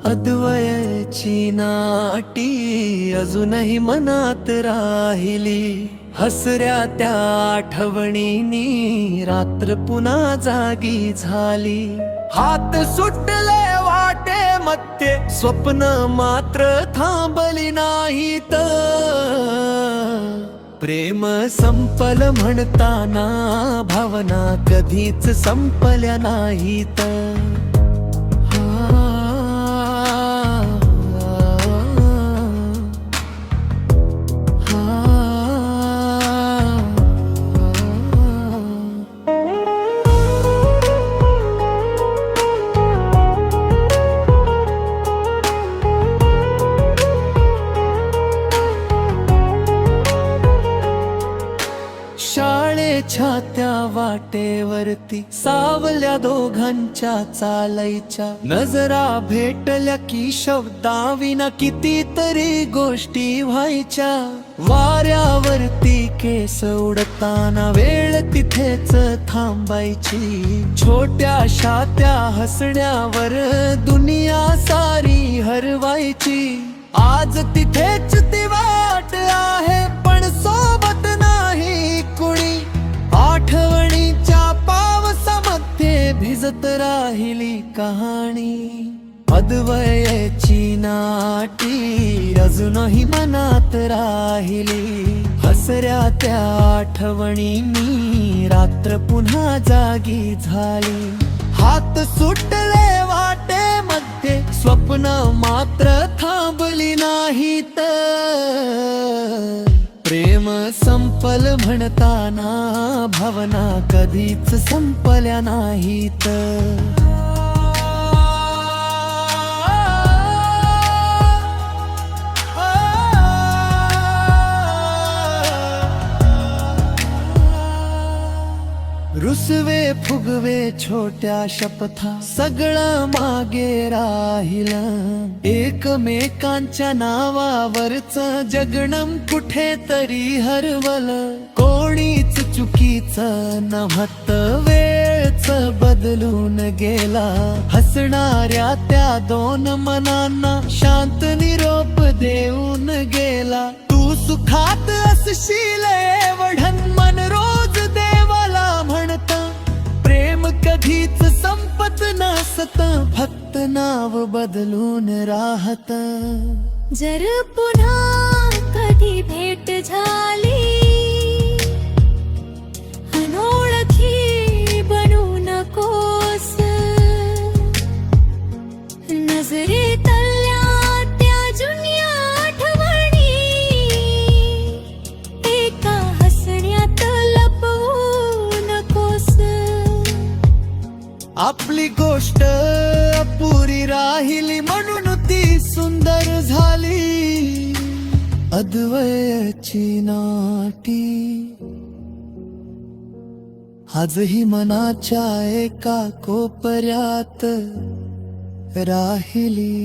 अद्वयाची नाटी अजूनही मनात राहिली, हसऱ्या त्या आठवणींनी रात्र पुन्हा जागी झाली. हात सुटले वाटे मध्ये, स्वप्न मात्र थांबली नाहीत. प्रेम संपल म्हणताना भावना कधीच संपल्या नाहीत. शाळेच्या त्या वाटेवरती सावल्या दोघांच्या चालायच्या, नजरा भेटल्या की शब्दाविना कितीतरी गोष्टी व्हायच्या. वाऱ्यावरती केस उडताना वेळ तिथेच थांबायची, छोट्याशा त्या हसण्यावर दुनिया सारी हरवायची. आज तिथेच ती वाट आहे पण सोबत नाही कुणी, आठवणीच्या पावसामध्ये भिजत राहिली कहाणी. अद्वयाची नाटी अजूनही मनात राहिली, हसऱ्या त्या आठवणींनी रात्र पुन्हा जागी झाली. हात सुटले वाटे मध्ये, स्वप्न मात्र थांबली नाहीत. प्रेम संपल म्हणताना भावना कधीच संपल्या नाहीत. रुसवे फुगवे छोट्या शपथा, सगळं मागे राहिलं. एकमेकांच्या नावावरच जगणं कुठेतरी हरवलं. कोणीच चुकीचं नव्हतं, वेळच बदलून गेला. हसणाऱ्या त्या दोन मनांना शांत निरोप देऊन गेला. तू सुखात असशील एवढं मन रोज देवाला म्हणत. प्रेम कधीच संपत नसत, फक्त नाव बदलून राहत. जर पुन्हा कधी भेट झाली, अनोळखी बनू नकोस. नजरेतल्या त्या जुन्या आठवणी एका हसण्यात लपवू नकोस. आपली गोष्ट अपुरी राहिली म्हणून ती सुंदर झाली. अद्वयाची नाटी आजही मनाच्या एका कोपऱ्यात राहिली.